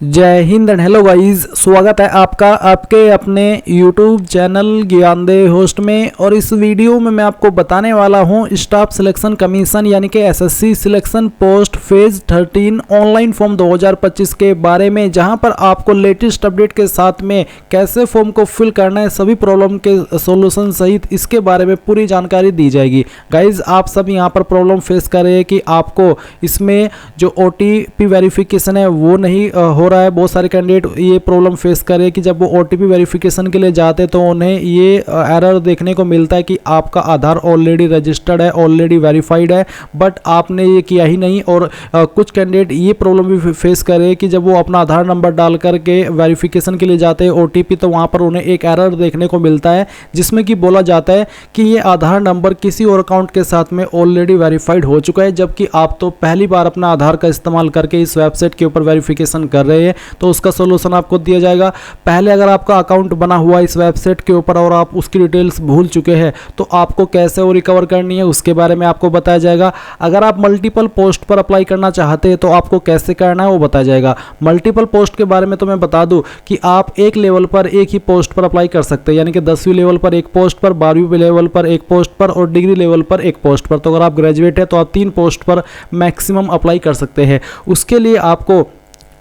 जय Hind and hello guys, स्वागत है आपका आपके अपने YouTube चैनल ज्ञानदेह होस्ट में। और इस वीडियो में मैं आपको बताने वाला हूं स्टाफ सिलेक्शन कमीशन यानी कि SSC selection post phase 13 online form 2025 के बारे में, जहां पर आपको लेटेस्ट अपडेट के साथ में कैसे फॉर्म को फिल करना है, सभी प्रॉब्लम के सॉल्यूशन सहित इसके बारे में पूरी जानकारी दी जाएगी। गाइज आप सब यहां पर प्रॉब्लम फेस कर रहे हैं कि आपको इसमें जो OTP वेरिफिकेशन है वो नहीं हो रहा है। बहुत सारे कैंडिडेट ये प्रॉब्लम फेस कर रहे हैं कि जब वो OTP वेरिफिकेशन के लिए जाते तो उन्हें ये एरर देखने को मिलता है कि आपका आधार ऑलरेडी रजिस्टर्ड है, ऑलरेडी वेरीफाइड है, बट आपने ये किया ही नहीं। और कुछ कैंडिडेट ये प्रॉब्लम भी फेस कर रहे हैं कि जब वो अपना आधार नंबर डाल करके वेरिफिकेशन के लिए जाते हैं OTP, तो वहाँ पर उन्हें एक एरर देखने को मिलता है जिसमें कि बोला जाता है कि ये आधार नंबर किसी और अकाउंट के साथ में ऑलरेडी वेरीफाइड हो चुका है, जबकि आप तो पहली बार अपना आधार का इस्तेमाल करके इस वेबसाइट के ऊपर वेरिफिकेशन कर रहे हैं। तो उसका सोल्यूशन आपको दिया जाएगा। पहले अगर आपका अकाउंट बना हुआ इस वेबसाइट के ऊपर और आप उसकी डिटेल्स भूल चुके हैं तो आपको कैसे वो रिकवर करनी है उसके बारे में आपको बताया जाएगा। अगर आप मल्टीपल पोस्ट पर अप्लाई करना चाहते हैं तो आपको कैसे करना है वो बताया जाएगा। मल्टीपल पोस्ट के बारे में तो मैं बता दूं कि आप एक लेवल पर एक ही पोस्ट पर अप्लाई कर सकते हैं, यानी कि 10वीं लेवल पर एक पोस्ट पर, 12वीं लेवल पर एक पोस्ट पर और डिग्री लेवल पर एक पोस्ट पर। तो अगर आप ग्रेजुएट है तो आप 3 पोस्ट पर मैक्सिमम अप्लाई कर सकते हैं। उसके लिए आपको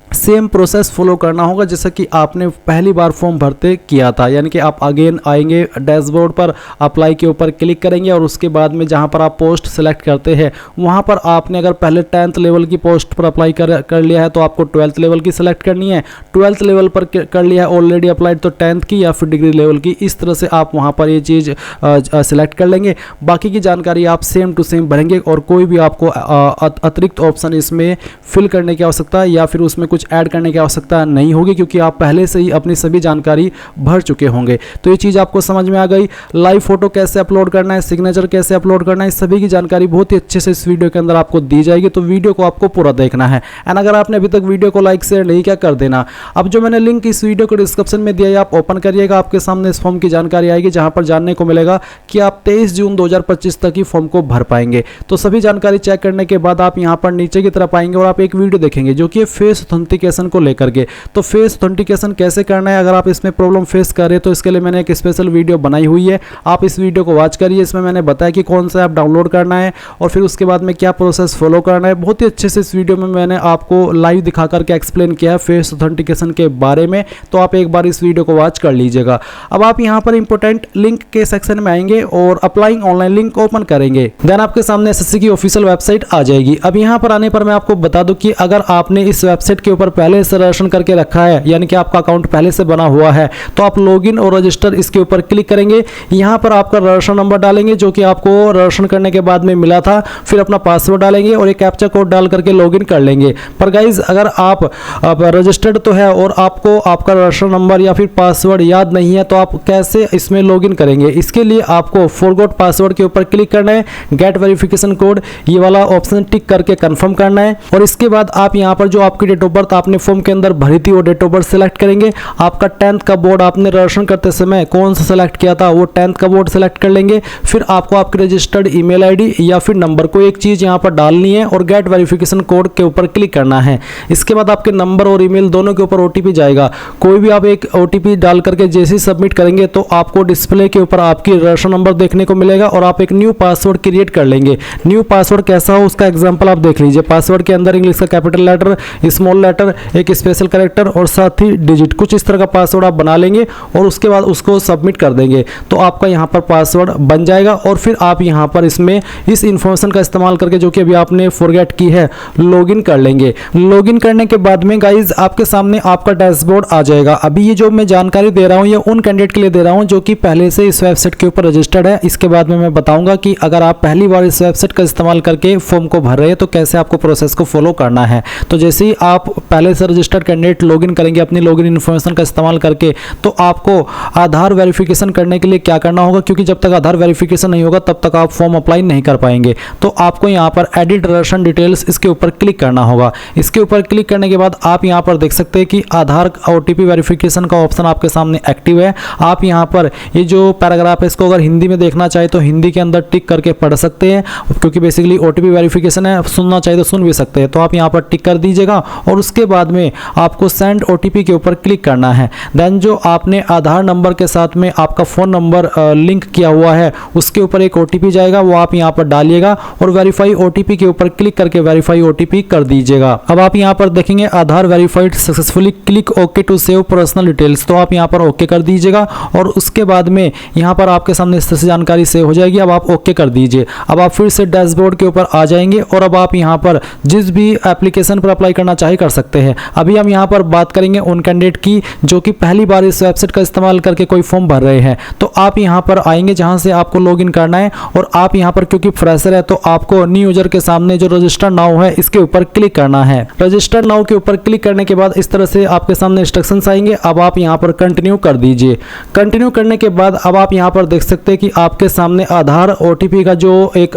सेम प्रोसेस फॉलो करना होगा जैसा कि आपने पहली बार फॉर्म भरते किया था, यानी कि आप अगेन आएंगे डैशबोर्ड पर, अप्लाई के ऊपर क्लिक करेंगे और उसके बाद में जहां पर आप पोस्ट सेलेक्ट करते हैं वहां पर आपने अगर पहले 10th लेवल की पोस्ट पर अप्लाई कर लिया है तो आपको 12th लेवल की सिलेक्ट करनी है। 12th लेवल पर कर लिया है ऑलरेडी अप्लाइड तो 10th की या फिर डिग्री लेवल की, इस तरह से आप वहाँ पर ये चीज़ सेलेक्ट कर लेंगे। बाकी की जानकारी आप सेम टू सेम भरेंगे और कोई भी आपको अतिरिक्त ऑप्शन इसमें फिल करने की आवश्यकता या फिर उसमें कुछ ऐड करने की आवश्यकता नहीं होगी, क्योंकि आप पहले से ही अपनी सभी जानकारी भर चुके होंगे। तो ये चीज़ आपको समझ में आ गई। लाइव फोटो कैसे अपलोड करना है, सिग्नेचर कैसे अपलोड करना है, इस सभी की जानकारी बहुत ही अच्छे से इस वीडियो के अंदर आपको दी जाएगी। तो वीडियो को आपको पूरा देखना है। एंड अगर आपने अभी तक वीडियो को लाइक शेयर नहीं किया कर देना। अब जो मैंने लिंक इस वीडियो को डिस्क्रिप्शन में दिया है आप ओपन करिएगा, आपके सामने इस फॉर्म की जानकारी आएगी जहां पर जानने को मिलेगा कि आप 23 जून 2025 तक ही फॉर्म को भर पाएंगे। तो सभी जानकारी चेक करने के बाद आप यहां पर नीचे की तरफ आएंगे और आप एक वीडियो देखेंगे जो कि फेस ऑथेंटिकेशन को लेकर के। तो फेस ऑथेंटिकेशन कैसे करना है, अगर आप इसमें प्रॉब्लम फेस कर रहे हैं तो इसके लिए मैंने एक स्पेशल वीडियो बनाई हुई है, आप इस वीडियो को वॉच करिए। इसमें मैंने बताया कि कौन सा ऐप डाउनलोड करना है और फिर उसके बाद में क्या प्रोसेस फॉलो करना है। बहुत ही अच्छे से इस वीडियो में मैंने आपको लाइव दिखा करके एक्सप्लेन किया है फेस ऑथेंटिकेशन के बारे में। तो आप एक बार इस वीडियो को वॉच कर लीजिएगा। अब आप यहाँ पर इंपॉर्टेंट लिंक के सेक्शन में आएंगे और अप्लाइंग ऑनलाइन लिंक ओपन करेंगे। देन आपके सामने एसएससी की ऑफिशियल वेबसाइट आ जाएगी। अब यहाँ पर आने पर मैं आपको बता दूं कि अगर आपने इस वेबसाइट के ऊपर पहले से रजिस्ट्रेशन करके रखा है, यानी कि आपका अकाउंट पहले से बना हुआ है, तो आप लॉगिन और रजिस्टर इसके ऊपर क्लिक करेंगे। यहाँ पर आपका रजिस्टर नंबर डालेंगे जो कि आपको रजिस्ट्रेशन करने के बाद में मिला था, फिर अपना पासवर्ड डालेंगे और एक कैप्चा कोड डाल करके लॉगिन कर लेंगे। पर गाइज अगर आप रजिस्टर्ड तो है और आपको आपका रजिस्टर नंबर या फिर पासवर्ड याद नहीं है तो आप कैसे इसमें लॉगिन करेंगे। इसके लिए आपको फॉरगॉट पासवर्ड के ऊपर क्लिक करना है, गेट वेरिफिकेशन कोड ये वाला ऑप्शन टिक करके कंफर्म करना है और इसके बाद आप यहाँ पर जो आपकी डेट ऑफ बर्थ आपने फॉर्म के अंदर भरी थी वो डेट ऑफ बर्थ सेलेक्ट करेंगे। आपका 10th का बोर्ड आपने रजिस्ट्रेशन करते समय कौन सा सेलेक्ट किया था वो 10th का बोर्ड सेलेक्ट कर लेंगे। फिर आपको आपकी रजिस्टर्ड ईमेल आईडी या फिर नंबर को एक चीज़ यहाँ पर डालनी है और गेट वेरिफिकेशन कोड के ऊपर क्लिक करना है। इसके बाद आपके नंबर और ईमेल दोनों के ऊपर OTP जाएगा। कोई भी आप एक OTP डाल करके जैसे ही सबमिट करेंगे तो आपको डिस्प्ले के ऊपर आपकी रजिस्टर नंबर देखने को मिलेगा और आप एक न्यू पासवर्ड क्रिएट कर लेंगे। न्यू पासवर्ड कैसा हो उसका एग्जाम्पल आप देख लीजिए। पासवर्ड के अंदर इंग्लिश का कैपिटल लेटर, स्मॉल लेटर, एक स्पेशल कैरेक्टर और साथ ही डिजिट, कुछ इस तरह का पासवर्ड आप बना लेंगे और उसके बाद उसको सबमिट कर देंगे तो आपका यहाँ पर पासवर्ड बन जाएगा। और फिर आप यहाँ पर इसमें इस इंफॉर्मेशन का इस्तेमाल करके जो कि अभी आपने फॉरगेट की है लॉगिन कर लेंगे। लॉगिन करने के बाद में गाइज आपके सामने आपका डैशबोर्ड आ जाएगा। अभी ये जो मैं जानकारी दे रहा हूँ ये उन कैंडिडेट के लिए दे रहा हूँ जो कि पहले से इस वेबसाइट के ऊपर रजिस्टर्ड है। इसके बाद में मैं बताऊंगा कि अगर आप पहली बार इस वेबसाइट का इस्तेमाल करके फॉर्म को भर रहे हैं तो कैसे आपको प्रोसेस को फॉलो करना है। तो जैसे ही आप पहले से रजिस्टर्ड कैंडिडेट लॉगिन करेंगे अपनी लॉगिन इन्फॉर्मेशन का इस्तेमाल करके, तो आपको आधार वेरिफिकेशन करने के लिए क्या करना होगा, क्योंकि जब तक आधार वेरिफिकेशन नहीं होगा तब तक आप फॉर्म अप्लाई नहीं कर पाएंगे। तो आपको यहाँ पर एडिट रजिस्ट्रेशन डिटेल्स इसके ऊपर क्लिक करना होगा। इसके ऊपर क्लिक करने के बाद आप यहाँ पर देख सकते हैं कि आधार OTP वेरिफिकेशन का ऑप्शन आपके सामने एक्टिव है। आप यहाँ पर ये जो पैराग्राफ है इसको अगर हिंदी में देखना चाहे तो हिंदी के अंदर टिक करके पढ़ सकते हैं, क्योंकि बेसिकली OTP वेरिफिकेशन है, सुनना चाहिए तो सुन भी सकते हैं। तो आप यहाँ पर टिक कर दीजिएगा और उसके बाद में आपको सेंड OTP के ऊपर क्लिक करना है। देन जो आपने आधार नंबर के साथ में आपका फ़ोन नंबर लिंक किया हुआ है उसके ऊपर एक OTP जाएगा, वो आप यहाँ पर डालिएगा और वेरीफाई OTP के ऊपर क्लिक करके वेरीफाई OTP कर दीजिएगा। अब आप यहाँ पर देखेंगे Aadhaar verified successfully, click okay to save personal details, तो आप यहाँ पर ओके कर दीजिएगा और उसके बाद में यहाँ पर आपके सामने इस तरह से जानकारी सेव हो जाएगी। अब आप ओके कर दीजिए। अब आप फिर से डैशबोर्ड के ऊपर आ जाएंगे और अब आप यहाँ पर जिस भी एप्लीकेशन पर अप्लाई करना चाहे कर सकते हैं। अभी हम यहाँ पर बात करेंगे उन कैंडिडेट की जो कि पहली बार इस वेबसाइट का इस्तेमाल करके कोई फॉर्म भर रहे हैं। तो आप यहाँ पर आएंगे जहाँ से आपको लॉगिन करना है और आप यहाँ पर क्योंकि फ्रेशर है तो आपको न्यू यूजर के सामने जो रजिस्टर नाउ है इसके ऊपर क्लिक करना है। रजिस्टर नाउ के ऊपर क्लिक करने के बाद इस तरह से आपके सामने इंस्ट्रक्शंस आएंगे। अब आप यहाँ पर कंटिन्यू कर दीजिए। कंटिन्यू करने के बाद अब आप यहाँ पर देख सकते हैं कि आपके सामने आधार OTP का जो एक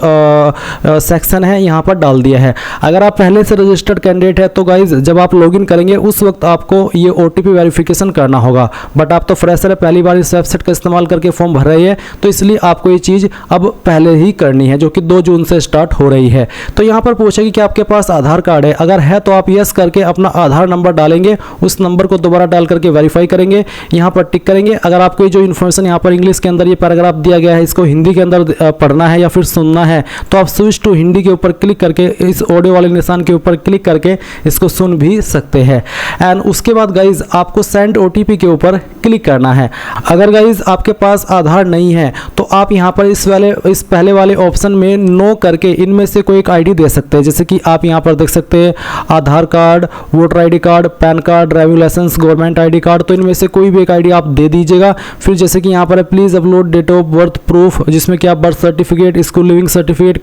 सेक्शन है यहाँ पर डाल दिया है। अगर आप पहले से रजिस्टर्ड कैंडिडेट है तो गाइज जब आप लॉगिन करेंगे उस वक्त आपको ये OTP वेरिफिकेशन करना होगा, बट आप तो फ्रेशर है, पहली बार इस वेबसाइट का इस्तेमाल करके फॉर्म भर रहे हैं तो इसलिए आपको ये चीज़ अब पहले ही करनी है जो कि 2 जून से स्टार्ट हो रही है। तो यहाँ पर पूछेगी कि आपके पास आधार कार्ड है, अगर है तो आप यस करके अपना आधार नंबर डालेंगे, उस नंबर को दोबारा डाल करके वेरीफाई करेंगे, यहाँ पर टिक करेंगे। अगर आपको जो इन्फॉर्मेशन यहाँ पर इंग्लिश के अंदर ये पैराग्राफ दिया गया है इसको हिंदी के अंदर पढ़ना है या फिर सुनना है तो आप स्विच टू हिंदी के ऊपर क्लिक करके इस ऑडियो वाले निशान के ऊपर क्लिक करके इसको सुन भी सकते हैं। एंड उसके बाद गाइज आपको सेंड OTP के ऊपर क्लिक करना है। अगर गाइज आपके पास आधार नहीं है तो आप यहाँ पर इस पहले वाले ऑप्शन में नो करके इनमें से कोई एक ID दे सकते हैं। जैसे कि आप यहाँ पर देख सकते हैं Aadhaar card, voter ID card, PAN card, driving licence, government ID card, तो इनमें से कोई भी एक ID आप दे दीजिएगा। फिर जैसे कि यहाँ पर please upload date of birth proof, जिसमें कि आप birth certificate, school leaving certificate,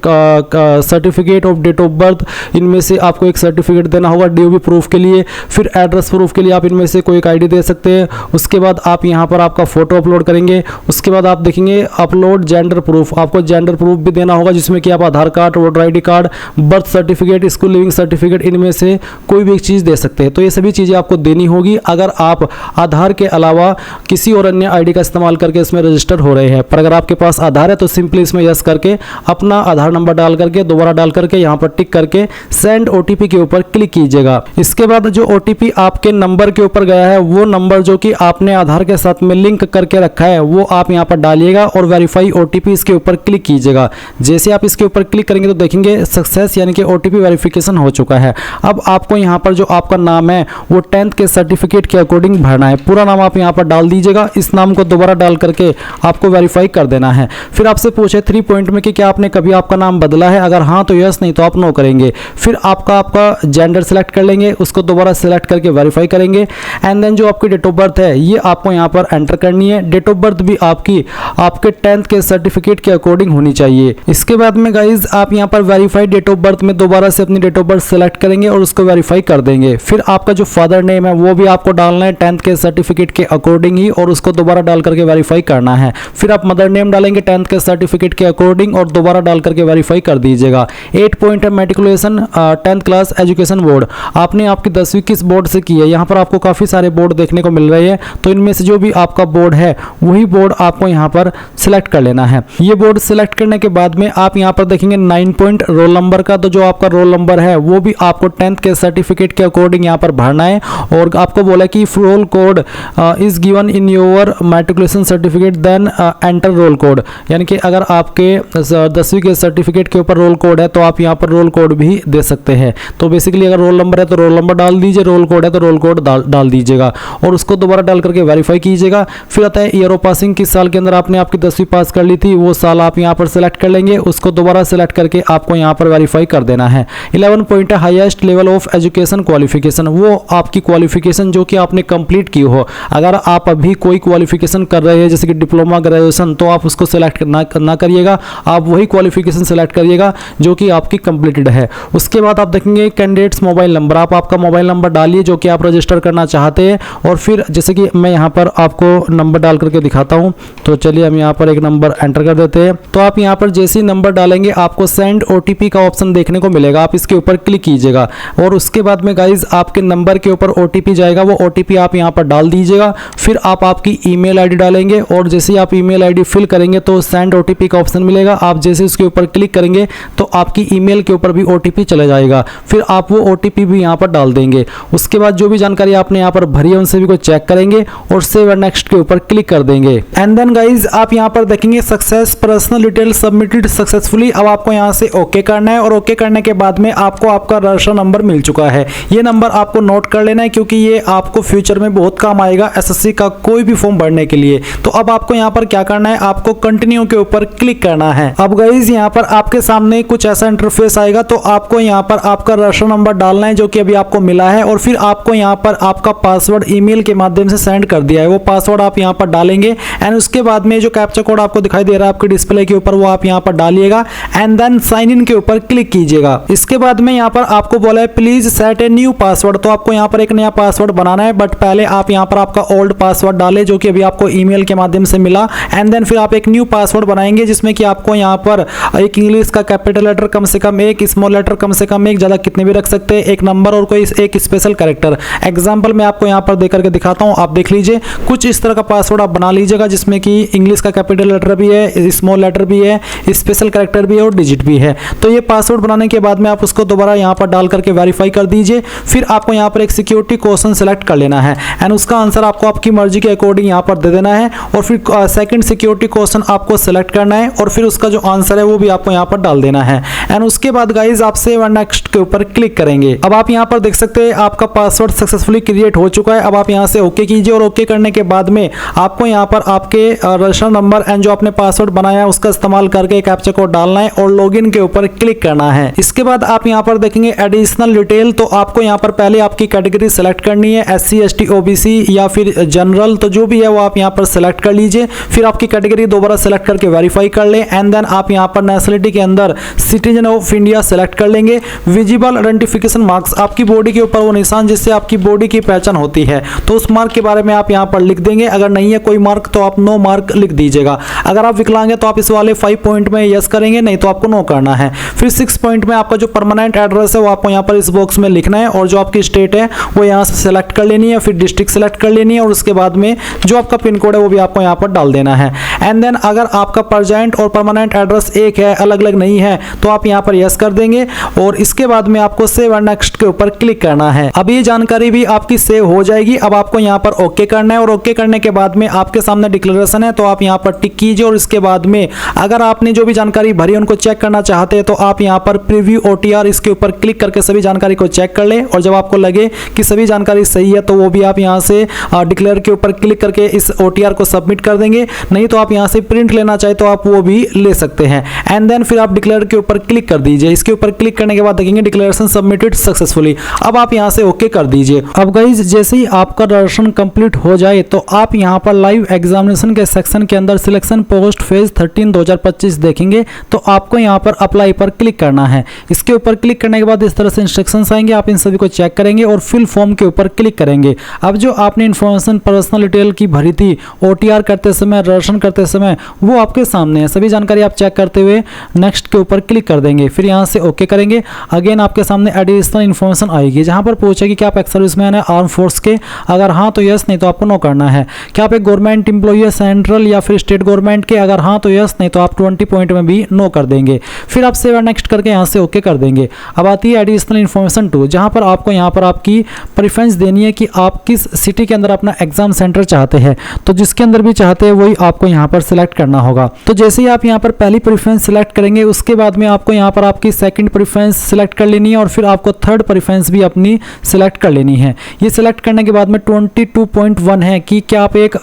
certificate of date of birth, इनमें से आपको एक सर्टिफिकेट देना होगा DOB प्रूफ के लिए। फिर एड्रेस प्रूफ के लिए आप इनमें से कोई एक ID दे सकते हैं। उसके बाद आप यहाँ पर आपका फोटो अपलोड करेंगे। उसके बाद आप देखेंगे अपलोड जेंडर प्रूफ, आपको जेंडर प्रूफ भी देना होगा जिसमें कि आप Aadhaar card, voter ID card, birth certificate, school leaving certificate, इनमें से कोई भी एक चीज़ दे सकते हैं। तो ये सभी चीज़ें आपको देनी होगी अगर आप आधार के अलावा किसी और अन्य ID का इस्तेमाल करके इसमें रजिस्टर हो रहे हैं। पर अगर आपके पास आधार है तो सिंपली इसमें यस करके अपना आधार नंबर डाल करके दोबारा डाल करके यहाँ पर टिक करके सेंड OTP के ऊपर क्लिक कीजिएगा। इसके बाद जो OTP आपके नंबर के ऊपर गया है वो नंबर जो कि आपने आधार के साथ में लिंक करके रखा है वो आप यहाँ पर डालिएगा और वेरीफाई OTP इसके ऊपर क्लिक कीजिएगा। जैसे आप इसके ऊपर क्लिक करेंगे तो देखेंगे सक्सेस यानी कि OTP वेरिफिकेशन हो चुका है। अब आपको यहाँ पर जो आपका नाम है वो 10th के सर्टिफिकेट के अकॉर्डिंग भरना है। पूरा नाम आप यहाँ पर डाल दीजिएगा। इस नाम को दोबारा डाल करके आपको वेरीफाई कर देना है। फिर आपसे पूछे 3 पॉइंट में कि क्या आपने कभी आपका नाम बदला है, अगर हाँ तो यस, नहीं तो आप नो करेंगे। फिर आपका जेंडर सेलेक्ट कर लेंगे, उसको दोबारा सेलेक्ट करके वेरीफाई करेंगे। एंड देन जो आपकी डेट ऑफ बर्थ है ये आपको यहाँ पर एंटर करनी है। डेट ऑफ बर्थ भी आपके 10th के सर्टिफिकेट के अकॉर्डिंग होनी चाहिए। इसके बाद में गाइज आप यहाँ पर वेरीफाइड डेट ऑफ बर्थ में दोबारा से अपनी डेट ऑफ बर्थ सेलेक्ट करेंगे और उसको वेरीफाई कर देंगे। फिर आपका जो फादर नेम है वो भी आपको डालना है 10th के सर्टिफिकेट के अकॉर्डिंग ही और उसको दोबारा डाल करके वेरीफाई करना है। फिर आप मदर नेम डालेंगे 10th के सर्टिफिकेट के अकॉर्डिंग और दोबारा डाल करके वेरीफाई कर दीजिएगा। 8 पॉइंट है matriculation 10th class education board, आपने आपकी 10वीं किस बोर्ड से की है। यहाँ पर आपको काफ़ी सारे बोर्ड देखने को मिल रहे हैं तो इनमें से जो भी आपका बोर्ड है वही बोर्ड आपको यहाँ पर सिलेक्ट कर लेना है। ये बोर्ड सिलेक्ट करने के बाद में आप यहाँ पर देखेंगे 9 पॉइंट रोल नंबर का, तो जो आपका रोल नंबर है वो भी आपको 10th के सर्टिफिकेट के अकॉर्डिंग यहाँ पर भरना है। और आपको बोला कि roll code is given in your matriculation certificate then enter roll code, यानी कि अगर आपके 10वीं के सर्टिफिकेट के ऊपर रोल कोड है तो आप यहाँ पर रोल कोड भी दे सकते हैं। तो बेसिकली अगर रोल नंबर है तो रोल नंबर डाल दीजिए, रोल कोड है तो रोल कोड डाल दीजिएगा और उसको दोबारा डाल करके वेरीफाई कीजिएगा। फिर आता है ईयर ऑफ पासिंग, किस साल के अंदर आपने आपकी 10वीं पास कर ली थी वो साल आप यहाँ पर सिलेक्ट कर लेंगे, उसको दोबारा सिलेक्ट करके आपको यहाँ पर वेरीफाई कर देना है। 11 पॉइंट है highest level of education qualification, वो आपकी क्वालिफिकेशन जो कि आपने कंप्लीट की हो। अगर आप अभी कोई क्वालिफिकेशन कर रहे हैं जैसे कि डिप्लोमा, ग्रेजुएशन, तो आप उसको सिलेक्ट ना करिएगा, आप वही क्वालिफिकेशन सिलेक्ट करिएगा जो कि आपकी कंप्लीटेड है। उसके बाद आप देखेंगे कैंडिडेट्स मोबाइल नंबर, आप आपका मोबाइल नंबर डालिए जो कि आप रजिस्टर करना चाहते हैं। और फिर जैसे कि मैं यहाँ पर आपको नंबर डाल करके दिखाता हूँ, तो चलिए हम यहाँ पर एक नंबर एंटर कर देते हैं। तो आप यहाँ पर जैसे ही नंबर डालेंगे आपको सेंड OTP का ऑप्शन देखने को मिलेगा, आप इसके ऊपर क्लिक कीजिएगा और उसके बाद में गाइज आपके नंबर के ऊपर OTP जाएगा, वो OTP आप यहाँ पर डाल दीजिएगा। फिर आप आपकी ईमेल ID डालेंगे और जैसे ही आप ईमेल ID फिल करेंगे तो सेंड OTP का ऑप्शन मिलेगा, आप जैसे उसके ऊपर क्लिक करेंगे तो आपकी ईमेल के ऊपर भी OTP चला जाएगा। फिर आप वो OTP भी यहाँ पर पर डाल देंगे। उसके बाद जो भी जानकारी आपने यहाँ पर भरी है उन सभी को चेक करेंगे और सेव एंड नेक्स्ट के ऊपर क्लिक कर देंगे। एंड देन गाइज आप यहाँ पर देखेंगे success personal detail submitted successfully. अब आपको यहाँ से ओके करना है और ओके करने के बाद में आपको आपका रजिस्टर नंबर मिल चुका है। ये नंबर आपको नोट कर लेना है क्योंकि ये आपको फ्यूचर में बहुत काम आएगा एसएससी का कोई भी फॉर्म भरने के लिए। तो अब आपको यहाँ पर क्या करना है, आपको कंटिन्यू के ऊपर क्लिक करना है। अब गाइज यहाँ पर आपके सामने कुछ ऐसा इंटरफेस आएगा, तो आपको यहाँ पर आपका रजिस्टर नंबर डालना है जो कि अभी आपको मिला है और फिर आपको यहाँ पर आपका पासवर्ड ईमेल के माध्यम से सेंड कर दिया है, वो पासवर्ड आप यहाँ पर डालेंगे। एंड उसके बाद में जो कैप्चा कोड आपको दिखाई दे रहा है आपके डिस्प्ले के ऊपर वो आप यहाँ पर डालिएगा एंड देन साइन इन के ऊपर क्लिक कीजिएगा। इसके बाद में यहाँ पर आपको बोला है please set a new password, तो आपको यहाँ पर एक नया पासवर्ड बनाना है, बट पहले आप यहाँ पर आपका ओल्ड पासवर्ड डालें जो कि अभी आपको ईमेल के माध्यम से मिला। एंड देन फिर आप एक न्यू पासवर्ड बनाएंगे जिसमें कि आपको यहाँ पर एक इंग्लिश का कैपिटल लेटर कम से कम एक, स्मॉल लेटर कम से कम एक, ज्यादा कितने भी रख सकते हैं, एक नंबर और कोई एक स्पेशल कैरेक्टर। एग्जाम्पल मैं आपको यहाँ पर देख करके दिखाता हूँ, आप देख लीजिए। कुछ इस तरह का पासवर्ड आप बना लीजिएगा जिसमें कि इंग्लिश का कैपिटल लेटर भी है, स्मॉल लेटर भी है, स्पेशल कैरेक्टर भी है और डिजिट भी है। तो ये पासवर्ड बनाने के बाद में आप उसको दोबारा यहाँ पर डाल करके वेरीफाई कर दीजिए। फिर आपको यहाँ पर एक सिक्योरिटी क्वेश्चन सेलेक्ट कर लेना है एंड उसका आंसर आपको आपकी मर्जी के अकॉर्डिंग यहाँ पर दे देना है और फिर सेकंड सिक्योरिटी क्वेश्चन आपको सेलेक्ट करना है और फिर उसका जो आंसर है वो भी आपको यहाँ पर डाल देना है। एंड उसके बाद गाइज आप सेव एंड नेक्स्ट के ऊपर क्लिक करेंगे। अब आप यहाँ पर देख सकते हैं आपका पासवर्ड सक्सेसफुली क्रिएट हो चुका है। अब आप यहाँ से ओके कीजिए और ओके करने के बाद में आपको यहाँ पर आपके रजिस्टर नंबर एंड जो आपने पासवर्ड बनाया है उसका इस्तेमाल करके कैप्चा कोड डालना है और लॉगिन के ऊपर क्लिक करना है। इसके बाद आप यहाँ पर देखेंगे एडिशनल डिटेल, तो आपको यहाँ पर पहले आपकी कैटेगरी सेलेक्ट करनी है, SC ST OBC या फिर जनरल, तो जो भी है वो आप यहाँ पर सेलेक्ट कर लीजिए। फिर आपकी कैटेगरी दोबारा सेलेक्ट करके वेरीफाई कर ले एंड देन आप यहाँ पर नेशनलिटी के अंदर सिटीजन ऑफ इंडिया सेलेक्ट कर लेंगे। विजिबल आइडेंटिफिकेशन मार्क्स, आपकी बॉडी के ऊपर वो निशान जिससे आपकी बॉडी की पहचान होती है, तो उस मार्क के बारे में आप यहाँ पर लिख देंगे। अगर नहीं है कोई मार्क तो आप नो मार्क लिख दीजिएगा। अगर आप विकलांग हैं तो आप इस वाले 5 पॉइंट में यस करेंगे, नहीं तो आपको नो करना है। फिर 6 पॉइंट में आपका जो परमानेंट एड्रेस है वो आपको यहाँ पर इस बॉक्स में लिखना है और जो आपकी स्टेट है वो यहाँ से सेलेक्ट कर लेनी है, फिर डिस्ट्रिक्ट सेलेक्ट कर लेनी है और उसके बाद में जो आपका पिन कोड है वो भी आपको यहाँ पर डाल देना है। एंड देन अगर आपका प्रेजेंट और परमानेंट एड्रेस एक है, अलग अलग नहीं है, तो आप यहाँ पर यस कर देंगे और इसके बाद में आपको सेव एंड नेक्स्ट के ऊपर क्लिक करना है। अब ये जानकारी भी आपकी सेव हो जाएगी। अब आपको यहाँ पर ओके करना है और ओके करने के बाद में आपके सामने डिक्लेरेशन है तो आप यहाँ पर टिक कीजिए और इसके बाद में अगर आपने जो भी जानकारी भरी है उनको चेक करना चाहते हैं तो आप यहाँ पर प्रीव्यू OTR इसके ऊपर क्लिक करके सभी जानकारी को चेक कर लें और जब आपको लगे कि सभी जानकारी सही है तो वो भी आप यहाँ से डिक्लेयर के ऊपर क्लिक करके इस OTR को सबमिट कर देंगे। नहीं तो आप यहाँ से प्रिंट लेना चाहे तो आप वो भी ले सकते हैं। एंड देन फिर आप डिक्लेयर के ऊपर क्लिक कर दीजिए। इसके ऊपर क्लिक करने के बाद देखेंगे डिक्लेरेशन सबमिटेड सक्सेसफुली। अब आप यहाँ से ओके कर दीजिए। अब गाइज जैसे ही आपका रजिस्ट्रेशन कंप्लीट हो जाए तो आप यहाँ पर लाइव एग्जामिनेशन के सेक्शन के अंदर सिलेक्शन पोस्ट फेज 13 2025 देखेंगे, तो आपको यहाँ पर अप्लाई पर क्लिक करना है। इसके ऊपर क्लिक करने के बाद इस तरह से इंस्ट्रक्शंस आएंगे, आप इन सभी को चेक करेंगे और फिल फॉर्म के ऊपर क्लिक करेंगे। अब जो आपने इन्फॉर्मेशन पर्सनल डिटेल की भरी थी OTR करते समय, रजिस्ट्रेशन करते समय, वो आपके सामने है। सभी जानकारी आप चेक करते हुए नेक्स्ट के ऊपर क्लिक कर देंगे, फिर यहाँ से ओके करेंगे। अगेन आपके सामने एडिशनल इन्फॉर्मेशन आएगी जहाँ पर पूछेगी कि आप एक्स सर्विसमैन है आर्म फोर्स के, अगर हाँ तो यस, नहीं तो आपको नो करना है। क्या आप एक गवर्नमेंट एम्प्लॉई है सेंट्रल या फिर स्टेट गवर्नमेंट के, अगर हाँ तो यस, नहीं तो आप 20 पॉइंट में भी नो कर देंगे। फिर आप सेव नेक्स्ट करके यहाँ से ओके कर देंगे। अब आती है एडिशनल इन्फॉर्मेशन 2 जहाँ पर आपको यहाँ पर आपकी प्रेफरेंस देनी है कि आप किस सिटी के अंदर अपना एग्जाम सेंटर चाहते हैं, तो जिसके अंदर भी चाहते हैं वही आपको यहाँ पर सिलेक्ट करना होगा। तो जैसे ही आप यहाँ पर पहली प्रेफरेंस सिलेक्ट करेंगे उसके बाद में आपको यहाँ पर आपकी सेकंड प्रेफरेंस सिलेक्ट कर लेनी है और फिर आपको थर्ड प्रेफरेंस भी अपनी सिलेक्ट कर लेनी है। ये सिलेक्ट करने के बाद में 22.1 है कि क्या आप एक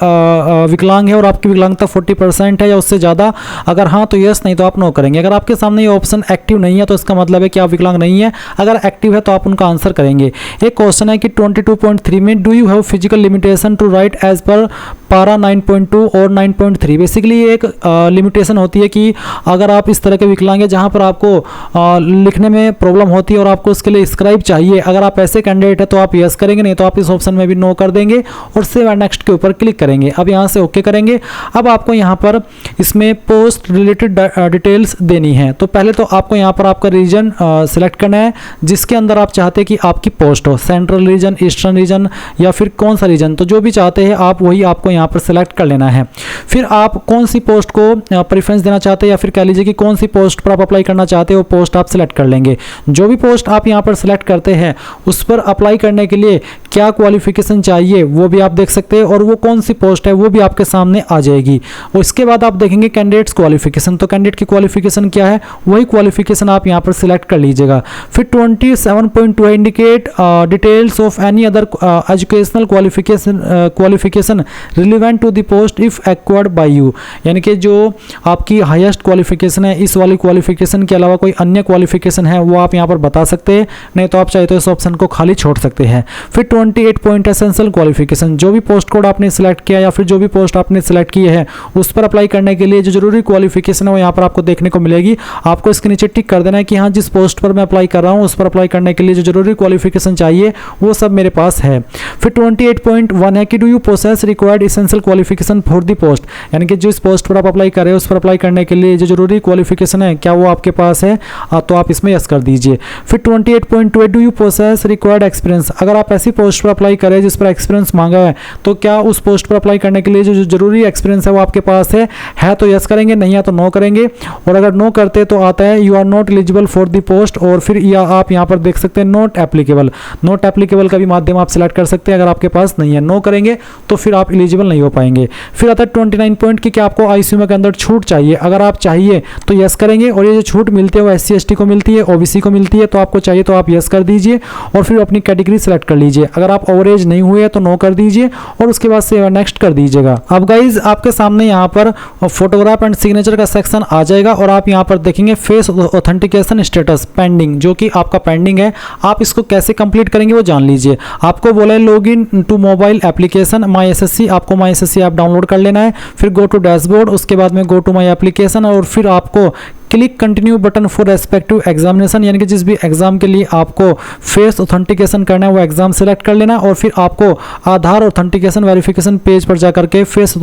विकलांग है और आपकी विकलांगता 40% है या उससे ज़्यादा, अगर हाँ तो यस, नहीं तो आप नो करेंगे। अगर आपके सामने ये ऑप्शन एक्टिव नहीं है तो इसका मतलब है कि आप विकलांग नहीं है, अगर एक्टिव है तो आप उनका आंसर करेंगे। एक क्वेश्चन है कि 22.3 में do you have physical limitation to write as per para 9.2 और 9.3। बेसिकली ये एक लिमिटेशन होती है कि अगर आप इस तरह के विकलांग हैं जहाँ पर आपको लिखने में प्रॉब्लम होती है और आपको उसके लिए स्क्राइब चाहिए, अगर आप ऐसे कैंडिडेट है तो आप यस करेंगे, नहीं तो आप इस ऑप्शन में भी नो कर देंगे और सेव एंड नेक्स्ट के ऊपर क्लिक करेंगे। अब यहाँ से ओके करेंगे। अब आपको यहाँ पर इसमें पोस्ट रिलेटेड डिटेल्स देनी है। तो पहले तो आपको यहाँ पर आपका रीजन सिलेक्ट करना है जिसके अंदर आप चाहते हैं कि आपकी पोस्ट हो, सेंट्रल रीजन, ईस्टर्न रीजन या फिर कौन सा रीजन, तो जो भी चाहते हैं आप वही आपको यहाँ पर सिलेक्ट कर लेना है। फिर आप कौन सी पोस्ट को प्रेफरेंस देना चाहते हैं या फिर कह लीजिए कि कौन सी पोस्ट पर आप अप्लाई करना चाहते हो वो पोस्ट आप सिलेक्ट कर लेंगे। जो भी पोस्ट आप यहाँ पर सिलेक्ट करते हैं उस पर अप्लाई करने के लिए क्या क्वालिफिकेशन चाहिए वो भी आप देख सकते हैं, और वो कौन सी पोस्ट है वो भी आपके सामने आ जाएगी। और इसके बाद आप देखेंगे कैंडिडेट्स क्वालिफिकेशन, तो कैंडिडेट की क्वालिफिकेशन क्या है वही क्वालिफिकेशन आप यहाँ पर सिलेक्ट कर लीजिएगा। फिर 27.2 indicate details of any other educational qualification relevant to the post if acquired by you, यानी कि जो आपकी हाईएस्ट क्वालिफिकेशन है इस वाली क्वालिफिकेशन के अलावा कोई अन्य क्वालिफिकेशन है वो आप यहाँ पर बता सकते हैं, नहीं तो आप चाहे तो इस ऑप्शन को खाली छोड़ सकते हैं। फिर 28 पॉइंट एसेंशियल क्वालिफिकेशन, जो भी पोस्ट कोड आपने सिलेक्ट किया या फिर जो भी पोस्ट आपने सिलेक्ट की है उस पर अप्लाई करने के लिए जो जरूरी क्वालिफिकेशन है वो यहाँ पर आपको देखने को मिलेगी। आपको इसके नीचे टिक कर देना है कि हाँ जिस पोस्ट पर मैं अप्लाई कर रहा हूँ उस पर अप्लाई करने के लिए जो जरूरी क्वालिफिकेशन चाहिए वो सब मेरे पास है। फिर 28.1 है कि do you possess required essential qualification for the post, यानी कि जिस पोस्ट पर आप अप्लाई कर रहे हो उस पर अप्लाई करने के लिए जो जरूरी क्वालिफिकेशन है क्या वो आपके पास है, तो आप इसमें यस कर दीजिए। फिर 28.2 do you possess required experience, अगर आप ऐसी पोस्ट पर अप्लाई करें जिस पर एक्सपीरियंस मांगा है तो क्या उस पोस्ट पर अप्लाई करने के लिए जो जरूरी एक्सपीरियंस है वो आपके पास है तो यस करेंगे, नहीं है तो नो करेंगे। और अगर नो करते तो आता है you are not eligible for the post, और फिर या आप यहाँ पर देख सकते हैं नॉट एप्लीकेबल, नॉट एप्लीकेबल का भी माध्यम आप सिलेक्ट कर सकते हैं अगर आपके पास नहीं है। नो करेंगे तो फिर आप एलिजिबल नहीं हो पाएंगे। फिर आता है 29 पॉइंट की क्या आपको आईसीयू के अंदर छूट चाहिए, अगर आप चाहिए तो यस करेंगे, और ये जो छूट मिलती है वो SC ST को मिलती है, OBC को मिलती है, तो आपको चाहिए तो आप यस कर दीजिए और फिर अपनी कैटेगरी सेलेक्ट कर लीजिए। अगर आप ओवरेज नहीं हुए तो नो कर दीजिए और उसके बाद से नेक्स्ट कर दीजिएगा। अब गाइज आपके सामने यहाँ पर फोटोग्राफ एंड सिग्नेचर का सेक्शन आ जाएगा और आप यहाँ पर देखेंगे फेस ऑथेंटिकेशन स्टेटस पेंडिंग, जो कि आपका पेंडिंग है। आप इसको कैसे कंप्लीट करेंगे वो जान लीजिए। आपको बोला है log in to mobile application my SSC, आपको माई SSC ऐप डाउनलोड कर लेना है, फिर गो टू डैशबोर्ड, उसके बाद में गो टू माई एप्लीकेशन और फिर आपको click continue button for respective examination, यानी कि जिस भी एग्जाम के लिए आपको फेस ऑथेंटिकेशन करना है वो एग्जाम सेलेक्ट कर लेना और फिर आपको आधार ऑथेंटिकेशन वेरिफिकेशन पेज पर जाकर के फेस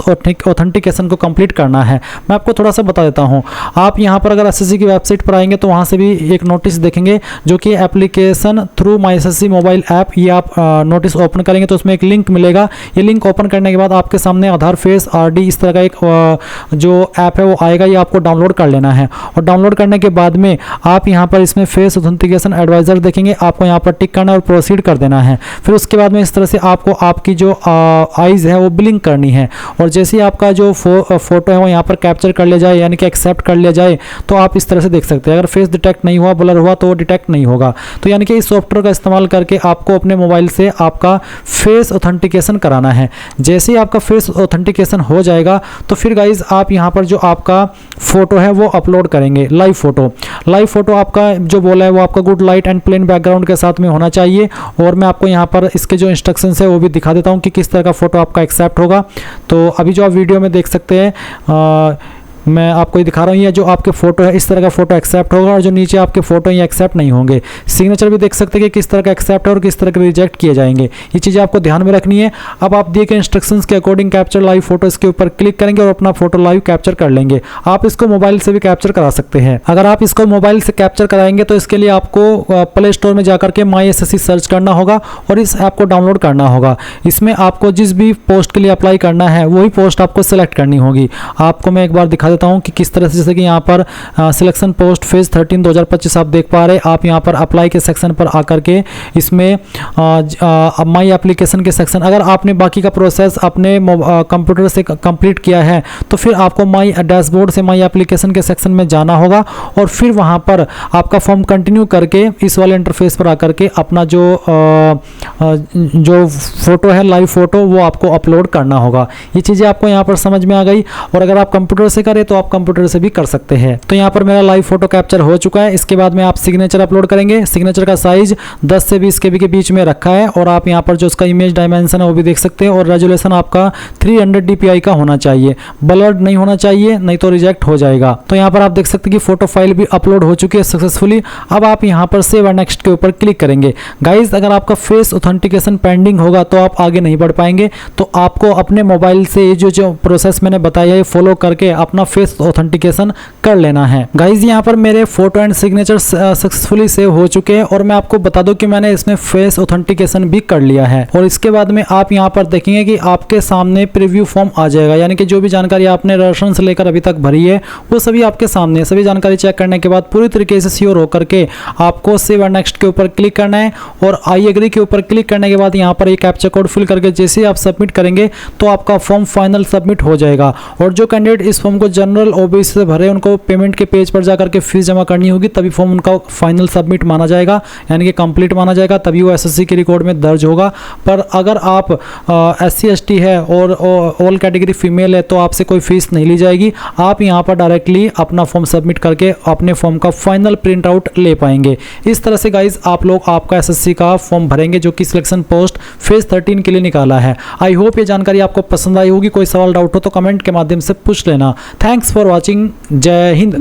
ऑथेंटिकेशन को कंप्लीट करना है। मैं आपको थोड़ा सा बता देता हूं। आप यहां पर अगर SSC की वेबसाइट पर आएंगे तो वहां से भी एक नोटिस देखेंगे जो कि application through my SSC mobile app, ये आप नोटिस ओपन करेंगे तो उसमें एक लिंक मिलेगा। ये लिंक ओपन करने के बाद आपके सामने आधार फेस RD इस तरह का एक जो ऐप है वो आएगा, ये आपको डाउनलोड कर लेना है। और डाउनलोड करने के बाद में आप यहां पर इसमें फेस ऑथेंटिकेशन एडवाइजर देखेंगे, आपको यहां पर टिक करना और प्रोसीड कर देना है। फिर उसके बाद में इस तरह से आपको आपकी जो आईज है वो ब्लिंक करनी है और जैसे ही आपका जो फोटो है वो यहां पर कैप्चर कर लिया जाए यानी कि एक्सेप्ट कर लिया जाए तो आप इस तरह से देख सकते हैं। अगर फेस डिटेक्ट नहीं हुआ, ब्लर हुआ तो वो डिटेक्ट नहीं होगा। तो यानी कि इस सॉफ्टवेयर का इस्तेमाल करके आपको अपने मोबाइल से आपका फेस ऑथेंटिकेशन कराना है। जैसे ही आपका फेस ऑथेंटिकेशन हो जाएगा तो फिर गाइज आप यहां पर जो आपका फोटो है वो अपलोड करेंगे। लाइव फोटो आपका जो बोला है वो आपका good light and plain background के साथ में होना चाहिए। और मैं आपको यहाँ पर इसके जो इंस्ट्रक्शंस है वो भी दिखा देता हूँ कि किस तरह का फोटो आपका एक्सेप्ट होगा। तो अभी जो आप वीडियो में देख सकते हैं मैं आपको ये दिखा रहा हूँ, ये जो आपके फोटो है इस तरह का फोटो एक्सेप्ट होगा और जो नीचे आपके फोटो ये एक्सेप्ट नहीं होंगे। सिग्नेचर भी देख सकते हैं कि किस तरह का एक्सेप्ट है और किस तरह के रिजेक्ट किए जाएंगे। ये चीज़ें आपको ध्यान में रखनी है। अब आप दिए गए इंस्ट्रक्शंस के अकॉर्डिंग कैप्चर लाइव फोटो इसके ऊपर क्लिक करेंगे और अपना फोटो लाइव कैप्चर कर लेंगे। आप इसको मोबाइल से भी कैप्चर करा सकते हैं। अगर आप इसको मोबाइल से कैप्चर कराएंगे तो इसके लिए आपको प्ले स्टोर में जाकर के माई SSC सर्च करना होगा और इस ऐप को डाउनलोड करना होगा। इसमें आपको जिस भी पोस्ट के लिए अप्लाई करना है वही पोस्ट आपको सेलेक्ट करनी होगी। आपको मैं एक बार दिखा देता हूँ कि किस तरह, जैसे कि यहाँ पर सिलेक्शन पोस्ट फेज 13 2025 आप देख पा रहे हैं। आप यहाँ पर अप्लाई के सेक्शन पर आकर के इसमें माई एप्लीकेशन के सेक्शन, अगर आपने बाकी का प्रोसेस अपने कंप्यूटर से कंप्लीट किया है तो फिर आपको माई डैशबोर्ड से माई एप्लीकेशन के सेक्शन में जाना होगा और फिर वहाँ पर आपका फॉर्म कंटिन्यू करके इस वाले इंटरफेस पर आकर के अपना जो फोटो है लाइव फोटो वो आपको अपलोड करना होगा। ये चीज़ें आपको यहाँ पर समझ में आ गई। और अगर आप कंप्यूटर से करें तो आप कंप्यूटर से भी कर सकते हैं। तो यहाँ पर मेरा लाइव फोटो कैप्चर हो चुका है। इसके बाद में आप सिग्नेचर अपलोड करेंगे। सिग्नेचर का साइज 10 से 20 KB के बीच में रखा है और आप यहाँ पर जो उसका इमेज डायमेंशन है वो भी देख सकते हैं। और रेजोल्यूशन आपका 300 DPI का होना चाहिए, ब्लर्ड नहीं होना चाहिए, नहीं तो रिजेक्ट हो जाएगा। तो यहाँ पर आप देख सकते हैं कि फोटो फाइल भी अपलोड हो चुकी है सक्सेसफुली। अब आप यहाँ पर सेव एंड नेक्स्ट के ऊपर क्लिक करेंगे। गाइज अगर आपका फेस ऑथेंटिकेशन पेंडिंग होगा तो आप आगे नहीं बढ़ पाएंगे। तो आपको अपने मोबाइल से जो प्रोसेस मैंने बताया है फॉलो करके अपना फेस ऑथेंटिकेशन कर लेना है। गाइज यहाँ पर मेरे photo and signature successfully save हो चुके हैं और मैं आपको बता दूं कि मैंने इसमें फेस ऑथेंटिकेशन भी कर लिया है। और इसके बाद में आप यहाँ पर देखेंगे कि आपके सामने प्रीव्यू फॉर्म आ जाएगा, यानी कि जो भी जानकारी आपने रजिस्ट्रेशन से लेकर अभी तक भरी है वो सभी आपके सामने है। सभी जानकारी चेक करने के बाद पूरी तरीके से श्योर होकर के आपको सेव एंड नेक्स्ट के ऊपर क्लिक करना है और आई एग्री के ऊपर क्लिक करने के बाद यहाँ पर एक कैप्चा कोड फिल करके जैसे ही आप सबमिट करेंगे तो आपका फॉर्म फाइनल सबमिट हो जाएगा। और जो कैंडिडेट इस फॉर्म को जनरल ओबीसी से भरे उनको पेमेंट के पेज पर जाकर के फीस जमा करनी होगी, तभी फॉर्म उनका फाइनल सबमिट माना जाएगा, यानी कि कंप्लीट माना जाएगा, तभी वो एसएससी के रिकॉर्ड में दर्ज होगा। पर अगर आप SC ST है और ऑल कैटेगरी फीमेल है तो आपसे कोई फीस नहीं ली जाएगी। आप यहाँ पर डायरेक्टली अपना फॉर्म सबमिट करके अपने फॉर्म का फाइनल प्रिंट आउट ले पाएंगे। इस तरह से गाइज आप लोग आपका एसएससी का फॉर्म भरेंगे जो कि सिलेक्शन पोस्ट फेज 13 के लिए निकाला है। आई होप ये जानकारी आपको पसंद आई होगी। कोई सवाल डाउट हो तो कमेंट के माध्यम से पूछ लेना। Thanks for watching. जय हिंद।